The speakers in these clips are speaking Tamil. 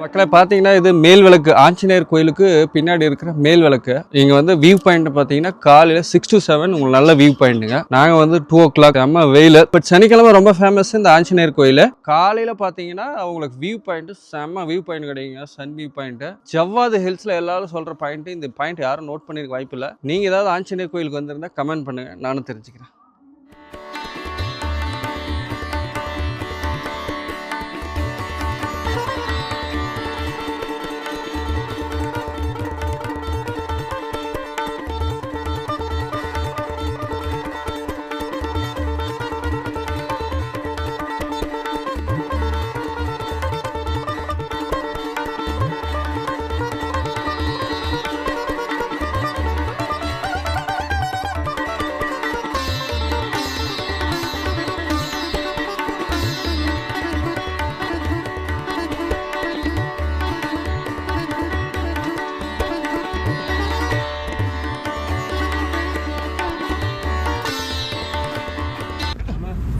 மக்களை பார்த்தீங்கன்னா இது மேல் விளக்கு ஆஞ்சநேயர் கோயிலுக்கு பின்னாடி இருக்கிற மேல் விளக்கு. இங்கே வந்து வியூ பாயிண்ட் பார்த்தீங்கன்னா காலையில் 6 to 7 உங்களுக்கு நல்ல வியூ பாயிண்ட்டுங்க. நாங்கள் வந்து 2 o'clock அம்மா வெயில். பட் சனிக்கிழமை ரொம்ப ஃபேமஸ் இந்த ஆஞ்சநேயர் கோயில். காலையில் பார்த்தீங்கன்னா அவங்களுக்கு வியூ பாயிண்ட் செம்ம வியூ பாயிண்ட் கிடைக்குங்க. சன் வியூ பாயிண்ட் ஜவ்வாது ஹில்ஸில் எல்லாரும் சொல்கிற பாயிண்ட். இந்த பாயிண்ட் யாரும் நோட் பண்ணியிருக்க வாய்ப்பு இல்லை. நீங்கள் ஏதாவது ஆஞ்சநேயர் கோயிலுக்கு வந்திருந்தா கமெண்ட் பண்ணுங்க, நானும் தெரிஞ்சுக்கிறேன்.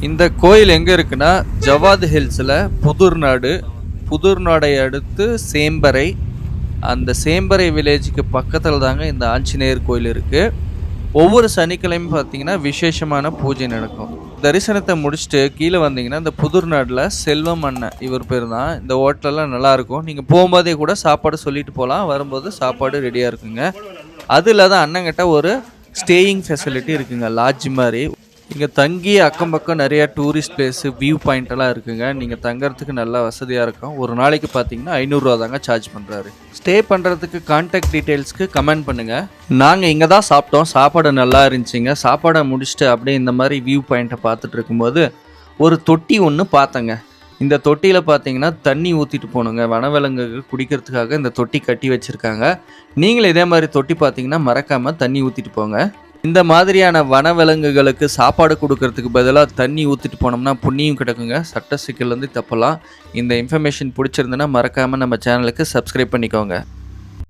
இந்த கோயில் எங்கே இருக்குன்னா ஜவ்வாது ஹில்ஸில் புதுர்நாடை அடுத்து சேம்பரை, அந்த சேம்பரை வில்லேஜுக்கு பக்கத்தில் தாங்க இந்த ஆஞ்சநேயர் கோயில் இருக்குது. ஒவ்வொரு சனிக்கிழமையும் பார்த்தீங்கன்னா விசேஷமான பூஜை நடக்கும். தரிசனத்தை முடிச்சுட்டு கீழே வந்தீங்கன்னா இந்த புதுர்நாடில் செல்வம் அண்ணன், இவர் பேர் தான். இந்த ஹோட்டலெல்லாம் நல்லாயிருக்கும். நீங்கள் போகும்போதே கூட சாப்பாடு சொல்லிட்டு போகலாம், வரும்போது சாப்பாடு ரெடியாக இருக்குங்க. அது இல்லாத அண்ணங்கிட்ட ஒரு ஸ்டேயிங் ஃபெசிலிட்டி இருக்குங்க, லாட்ஜ் மாதிரி. இங்கே தங்கி அக்கம் பக்கம் நிறையா டூரிஸ்ட் பிளேஸு வியூ பாயிண்டெல்லாம் இருக்குங்க. நீங்கள் தங்கறதுக்கு நல்லா வசதியாக இருக்கும். ஒரு நாளைக்கு பார்த்தீங்கன்னா 500 ரூபா தாங்க சார்ஜ் பண்ணுறாரு. ஸ்டே பண்ணுறதுக்கு கான்டாக்ட் டீட்டெயில்ஸ்க்கு கமெண்ட் பண்ணுங்கள். நாங்கள் இங்கே தான் சாப்பிட்டோம், சாப்பாடு நல்லா இருந்துச்சுங்க. சாப்பாடை முடிச்சுட்டு அப்படியே இந்த மாதிரி வியூ பாயிண்ட்டை பார்த்துட்டு இருக்கும்போது ஒரு தொட்டி ஒன்று பார்த்தேங்க. இந்த தொட்டியில் பார்த்தீங்கன்னா தண்ணி ஊற்றிட்டு போகணுங்க. வனவிலங்குகள் குடிக்கிறதுக்காக இந்த தொட்டி கட்டி வச்சுருக்காங்க. நீங்களும் இதே மாதிரி தொட்டி பார்த்தீங்கன்னா மறக்காமல் தண்ணி ஊற்றிட்டு போங்க. இந்த மாதிரியான வனவிலங்குகளுக்கு சாப்பாடு கொடுக்கறதுக்கு பதிலாக தண்ணி ஊற்றிட்டு போனோம்னா புண்ணியம் கிடக்குங்க. சட்ட சிக்கல்லேருந்து தப்பலாம். இந்த இன்ஃபர்மேஷன் பிடிச்சிருந்துன்னா மறக்காமல் நம்ம சேனலுக்கு சப்ஸ்கிரைப் பண்ணிக்கோங்க.